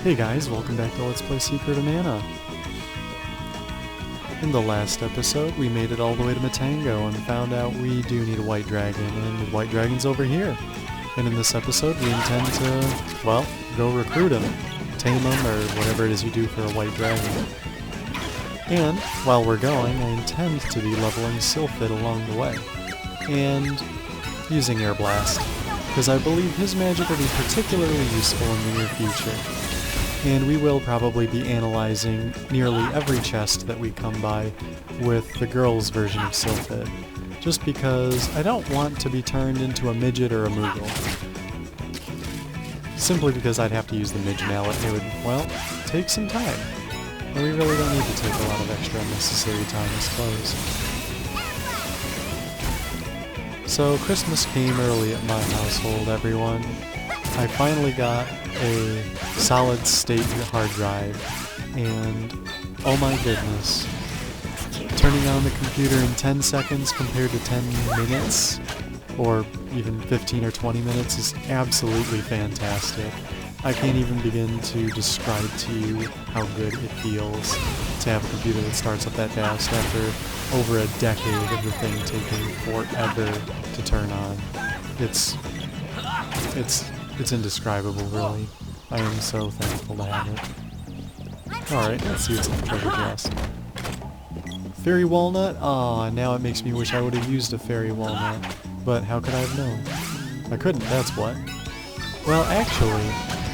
Hey guys, welcome back to Let's Play Secret of Mana. In the last episode, we made it all the way to Matango and found out we do need a white dragon, and the white dragon's over here. And in this episode, we intend to, well, go recruit him, tame him, or whatever it is you do for a white dragon. And, while we're going, I intend to be leveling Sylphid along the way, and using Air Blast, because I believe his magic will be particularly useful in the near future. And we will probably be analyzing nearly every chest that we come by with the girls' version of Sylphid, just because I don't want to be turned into a midget or a Moogle. Simply because I'd have to use the Midge Mallet, it would, well, take some time. And we really don't need to take a lot of extra unnecessary time, I suppose. So Christmas came early at my household, everyone. I finally got a solid-state hard drive, and oh my goodness, turning on the computer in 10 seconds compared to 10 minutes, or even 15 or 20 minutes, is absolutely fantastic. I can't even begin to describe to you how good it feels to have a computer that starts up that fast after over a decade of the thing taking forever to turn on. It's indescribable, really. I am so thankful to have it. Alright, let's see what's in the treasure chest. Fairy walnut? Aw, now it makes me wish I would have used a fairy walnut. But how could I have known? I couldn't, that's what. Well, actually,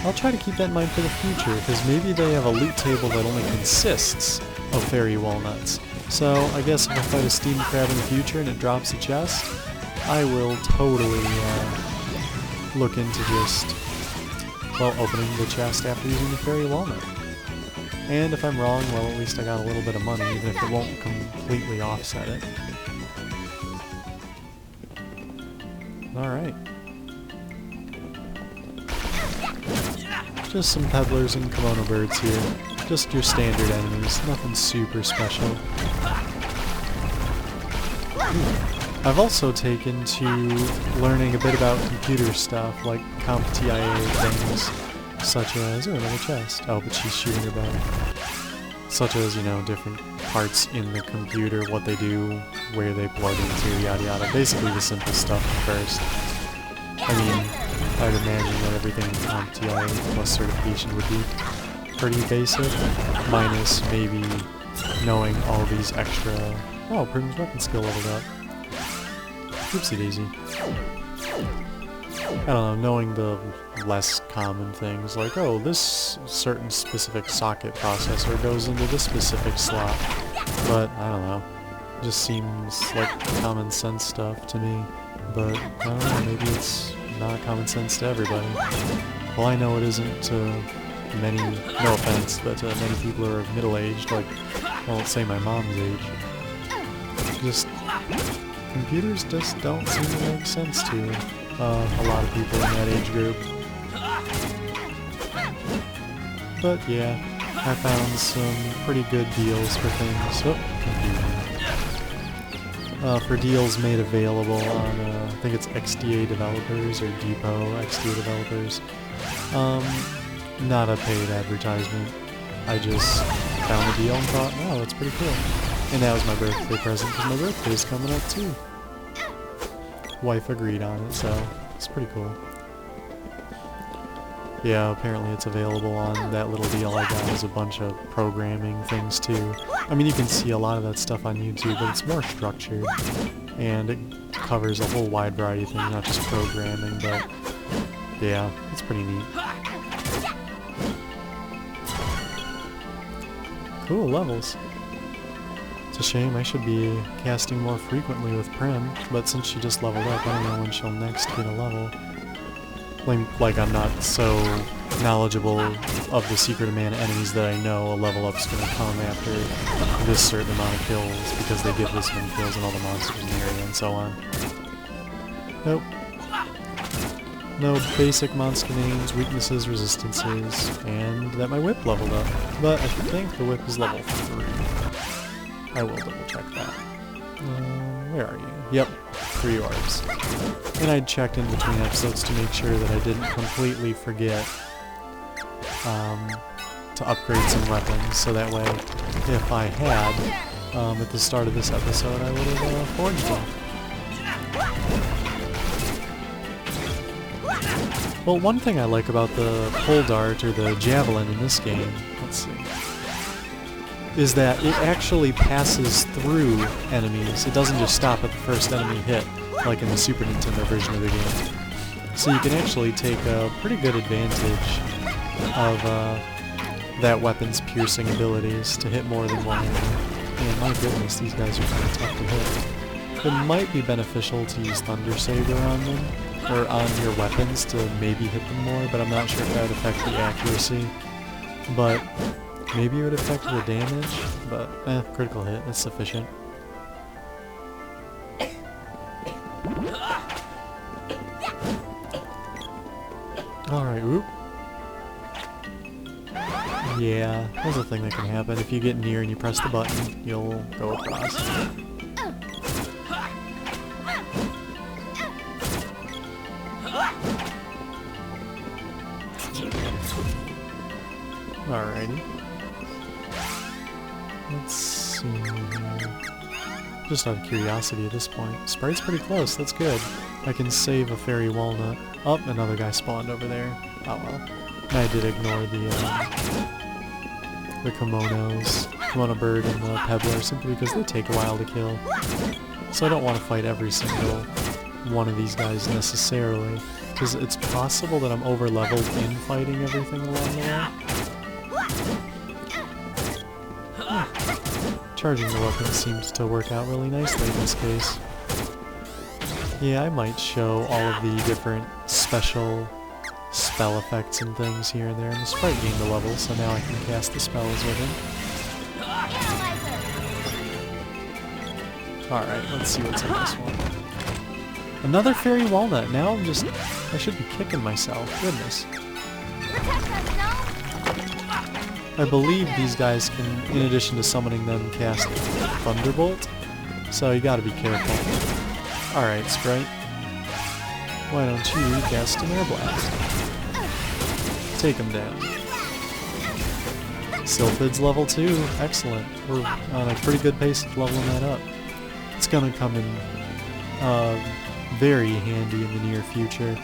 I'll try to keep that in mind for the future, because maybe they have a loot table that only consists of fairy walnuts. So, I guess if I fight a steam crab in the future and it drops a chest, I will totally, look into just, well, opening the chest after using the fairy walnut. And if I'm wrong, well, at least I got a little bit of money, even if it won't completely offset it. Alright. Just some peddlers and kimono birds here. Just your standard enemies, nothing super special. I've also taken to learning a bit about computer stuff, like CompTIA things, such as, oh, another chest. Oh, but she's shooting her bow. Such as, you know, different parts in the computer, what they do, where they plug into, yada yada. Basically the simple stuff first. I mean, I'd imagine that everything in CompTIA plus certification would be pretty basic, minus maybe knowing all these extra... Oh, Prim's weapon skill leveled up. Oopsie daisy. I don't know, knowing the less common things, like, oh, this certain specific socket processor goes into this specific slot. But, I don't know, it just seems like common sense stuff to me. But, I don't know, maybe it's not common sense to everybody. Well, I know it isn't to many, no offense, but many people who are middle-aged, like, well, let's say my mom's age. Just... computers just don't seem to make sense to a lot of people in that age group. But yeah, I found some pretty good deals for things. Oh, for deals made available on, I think it's XDA Developers or Depot XDA Developers. Not a paid advertisement. I just found a deal and thought, oh, that's pretty cool. And that was my birthday present, because my birthday's coming up too. Wife agreed on it, so it's pretty cool. Yeah, apparently it's available on that little deal I got. There's a bunch of programming things too. I mean, you can see a lot of that stuff on YouTube, but it's more structured. And it covers a whole wide variety of things, not just programming, but yeah, it's pretty neat. Cool levels. It's a shame, I should be casting more frequently with Prim, but since she just leveled up, I don't know when she'll next get a level. Like I'm not so knowledgeable of the Secret of Mana enemies that I know a level up's gonna come after this certain amount of kills, because they give this many kills and all the monsters in the area and so on. Nope. No basic monster names, weaknesses, resistances, and that my whip leveled up. But I think the whip is level 3. I will double check that. Where are you? Yep, 3 orbs. And I checked in between episodes to make sure that I didn't completely forget to upgrade some weapons, so that way, if I had, at the start of this episode, I would have forged them. Well, one thing I like about the pole dart, or the javelin in this game, let's see, is that it actually passes through enemies. It doesn't just stop at the first enemy hit, like in the Super Nintendo version of the game. So you can actually take a pretty good advantage of that weapon's piercing abilities to hit more than one enemy. And my goodness, these guys are kind of tough to hit. It might be beneficial to use Thunder Saber on them, or on your weapons to maybe hit them more, but I'm not sure if that would affect the accuracy. But maybe it would affect the damage, but critical hit, that's sufficient. Alright, whoop. Yeah, that's a thing that can happen. If you get near and you press the button, you'll go across. Alrighty. Let's see here. Just out of curiosity at this point. Sprite's pretty close, that's good. I can save a fairy walnut. Oh, another guy spawned over there. Oh well. I did ignore the kimono bird and the pebbler simply because they take a while to kill. So I don't want to fight every single one of these guys necessarily, because it's possible that I'm over-leveled in fighting everything along the way. Charging the weapon seems to work out really nicely in this case. Yeah, I might show all of the different special spell effects and things here and there, and the sprite gained a level, so now I can cast the spells with him. Alright, let's see what's in this one. Another fairy walnut. Now I should be kicking myself. Goodness. I believe these guys can, in addition to summoning them, cast Thunderbolt, so you gotta be careful. Alright, Sprite. Why don't you cast an Air Blast? Take him down. Sylphid's level 2. Excellent. We're on a pretty good pace of leveling that up. It's gonna come in very handy in the near future.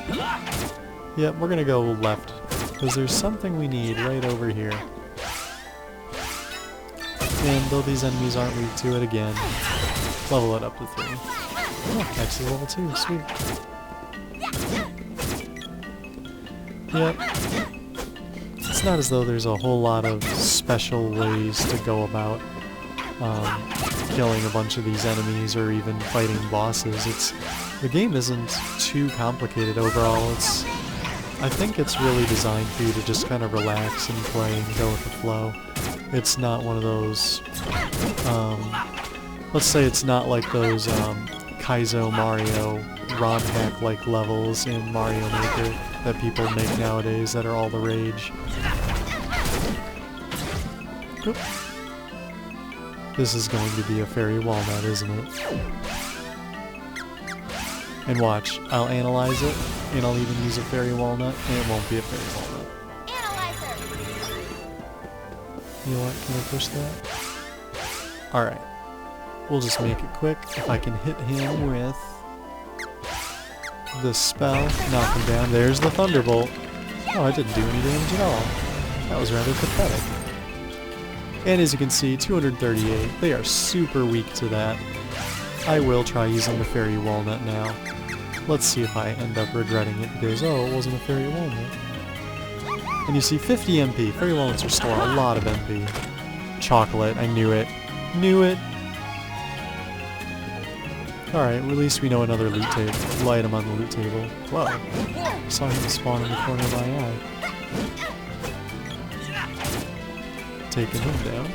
Yep, we're gonna go left, because there's something we need right over here. And though these enemies aren't weak to it, again, level it up to 3. Oh, actually level 2, sweet. Yep. It's not as though there's a whole lot of special ways to go about killing a bunch of these enemies or even fighting bosses. The game isn't too complicated overall. I think it's really designed for you to just kind of relax and play and go with the flow. It's not one of those, let's say it's not like those Kaizo Mario ROM hack-like levels in Mario Maker that people make nowadays that are all the rage. Oop. This is going to be a fairy walnut, isn't it? And watch, I'll analyze it, and I'll even use a fairy walnut, and it won't be a fairy walnut. You know what, can I push that? Alright. We'll just make it quick. If I can hit him with the spell, knock him down. There's the Thunderbolt. Oh, I didn't do any damage at all. That was rather pathetic. And as you can see, 238. They are super weak to that. I will try using the Fairy Walnut now. Let's see if I end up regretting it because, oh, it wasn't a Fairy Walnut. And you see 50 MP. Fairy Walnuts restore a lot of MP. Chocolate, I knew it. Knew it! Alright, well, at least we know another loot table. Item on the loot table. Whoa. I saw him spawn in the corner of my eye. Taking him down.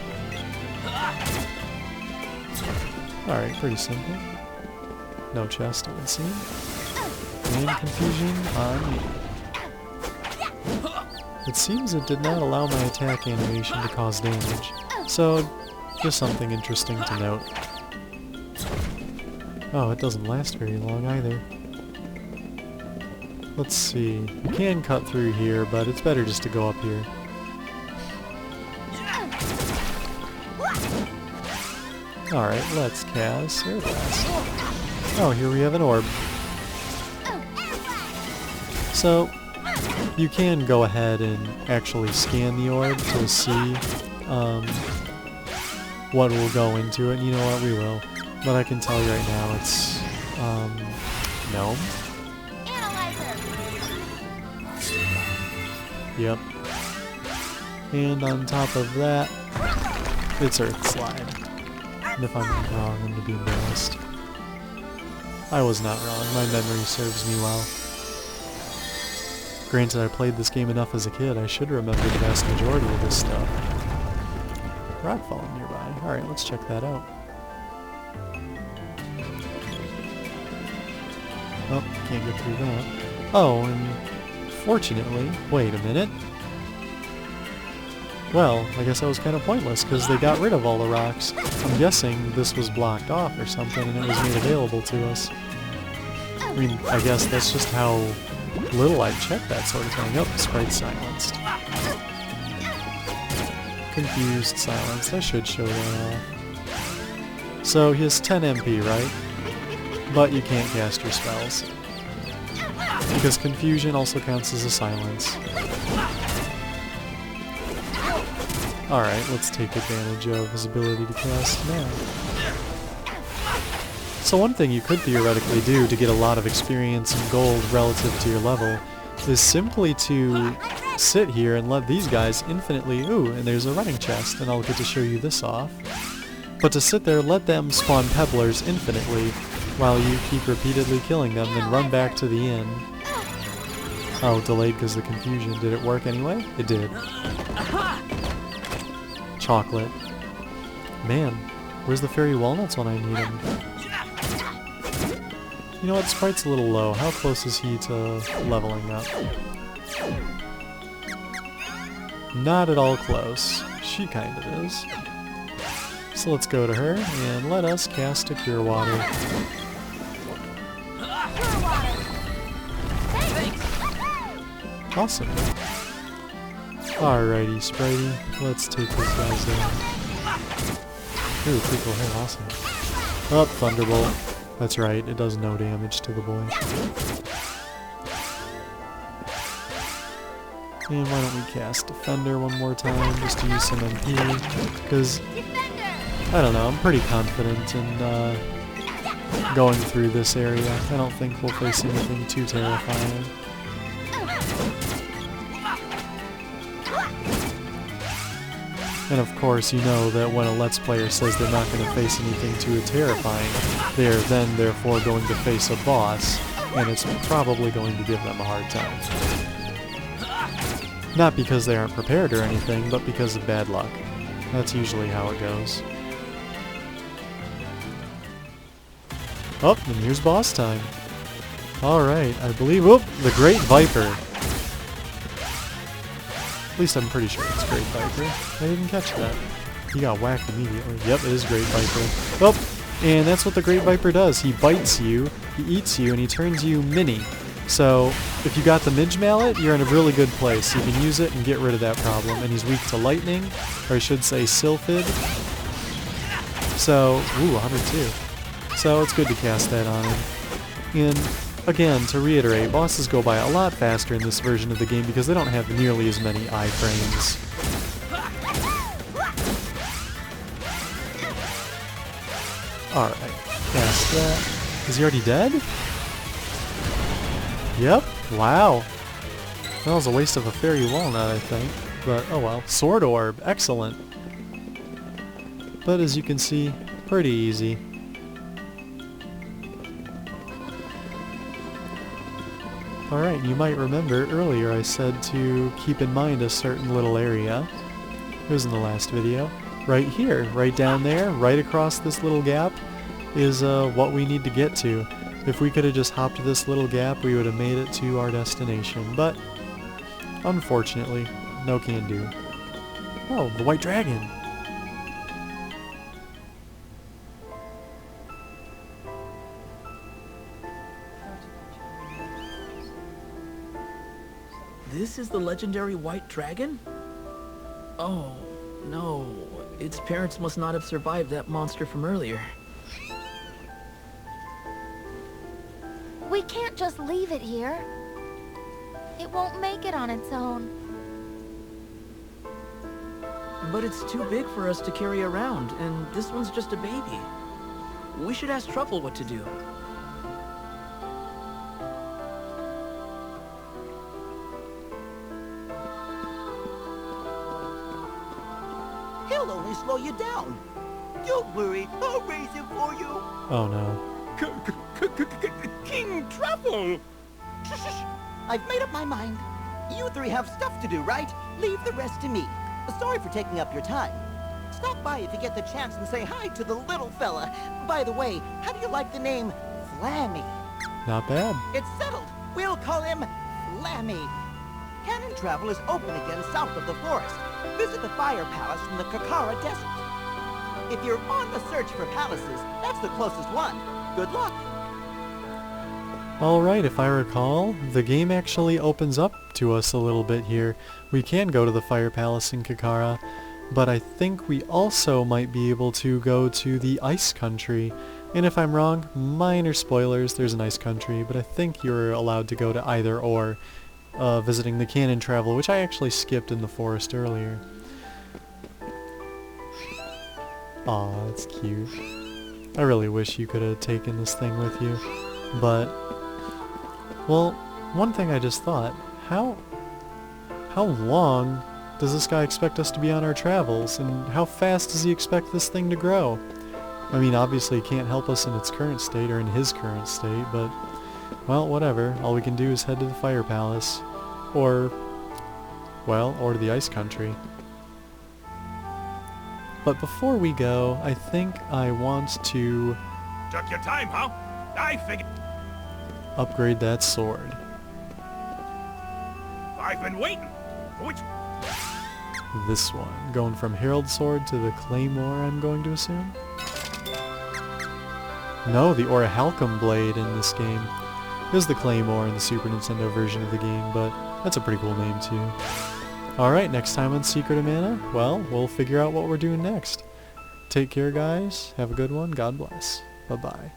Alright, pretty simple. No chest, it would seem. And confusion on me. It seems it did not allow my attack animation to cause damage. So, just something interesting to note. Oh, it doesn't last very long either. Let's see. You can cut through here, but it's better just to go up here. Alright, let's cast Air Blast. Oh, here we have an orb. So, you can go ahead and actually scan the orb to see what will go into it. You know what, we will. But I can tell you right now it's gnome. Yep. And on top of that, it's Earth Slide. And if I'm wrong, I'm gonna be embarrassed. I was not wrong. My memory serves me well. Granted, I played this game enough as a kid, I should remember the vast majority of this stuff. Rock falling nearby. Alright, let's check that out. Oh, can't get through that. Oh, and fortunately... Wait a minute. Well, I guess that was kind of pointless, because they got rid of all the rocks. I'm guessing this was blocked off or something, and it was made available to us. I mean, I guess that's just how little I check that sort of thing. Oh, sprite silenced. Confused, silenced. I should show that off. So he has 10 MP, right? But you can't cast your spells. Because confusion also counts as a silence. Alright, let's take advantage of his ability to cast now. So one thing you could theoretically do to get a lot of experience and gold relative to your level is simply to sit here and let these guys infinitely... Ooh, and there's a running chest, and I'll get to show you this off. But to sit there, let them spawn pebblers infinitely while you keep repeatedly killing them, then run back to the inn. Oh, delayed because of the confusion. Did it work anyway? It did. Chocolate. Man, where's the fairy walnuts when I need them? You know what, Sprite's a little low. How close is he to leveling up? Not at all close. She kind of is. So let's go to her and let us cast a Cure Water. Awesome. Alrighty, Spritey. Let's take this guys down. Ooh, pretty cool hair, awesome. Oh, Thunderbolt. That's right, it does no damage to the boy. And why don't we cast Defender one more time, just to use some MP, because, I don't know, I'm pretty confident in going through this area. I don't think we'll face anything too terrifying. And of course, you know that when a Let's Player says they're not going to face anything too terrifying, they're then therefore going to face a boss, and it's probably going to give them a hard time. Not because they aren't prepared or anything, but because of bad luck. That's usually how it goes. Oh, and here's boss time. Alright, I believe... Whoop! The Great Viper. At least I'm pretty sure it's Great Viper. I didn't catch that. He got whacked immediately. Yep, it is Great Viper. Oh! And that's what the Great Viper does. He bites you, he eats you, and he turns you mini. So, if you got the Midge Mallet, you're in a really good place. You can use it and get rid of that problem. And he's weak to lightning, or I should say Sylphid. So, ooh, 102. So it's good to cast that on him. And again, to reiterate, bosses go by a lot faster in this version of the game because they don't have nearly as many iframes. Alright, cast that. Is he already dead? Yep, wow. That was a waste of a fairy walnut, I think. But, oh well. Sword Orb, excellent. But as you can see, pretty easy. Alright, you might remember earlier I said to keep in mind a certain little area. It was in the last video. Right here, right down there, right across this little gap is what we need to get to. If we could have just hopped this little gap, we would have made it to our destination. But, unfortunately, no can do. Oh, the White Dragon! This is the legendary White Dragon? Oh, no. Its parents must not have survived that monster from earlier. We can't just leave it here. It won't make it on its own. But it's too big for us to carry around, and this one's just a baby. We should ask Truffle what to do. He'll only slow you down. Don't worry, I'll raise him for you. Oh no. King Truffle! Shh. I've made up my mind. You three have stuff to do, right? Leave the rest to me. Sorry for taking up your time. Stop by if you get the chance and say hi to the little fella. By the way, how do you like the name Flammy? Not bad. It's settled. We'll call him Flammy. Cannon travel is open again south of the forest. Visit the Fire Palace from the Kakara Desert. If you're on the search for palaces, that's the closest one. Good luck. Alright, if I recall, the game actually opens up to us a little bit here. We can go to the Fire Palace in Kakara, but I think we also might be able to go to the Ice Country. And if I'm wrong, minor spoilers, there's an Ice Country, but I think you're allowed to go to either or, visiting the Cannon Travel, which I actually skipped in the forest earlier. Aw, that's cute. I really wish you could have taken this thing with you, but... Well, one thing I just thought, how long does this guy expect us to be on our travels, and how fast does he expect this thing to grow? I mean, obviously he can't help us in its current state, or in his current state, but, well, whatever. All we can do is head to the Fire Palace, or to the Ice Country. But before we go, I think I want to... Took your time, huh? I figured... upgrade that sword. I've been waiting. Which... This one. Going from Herald Sword to the Claymore, I'm going to assume? No, the Orichalcum Blade in this game. There's the Claymore in the Super Nintendo version of the game, but that's a pretty cool name too. Alright, next time on Secret of Mana, well, we'll figure out what we're doing next. Take care, guys. Have a good one. God bless. Bye-bye.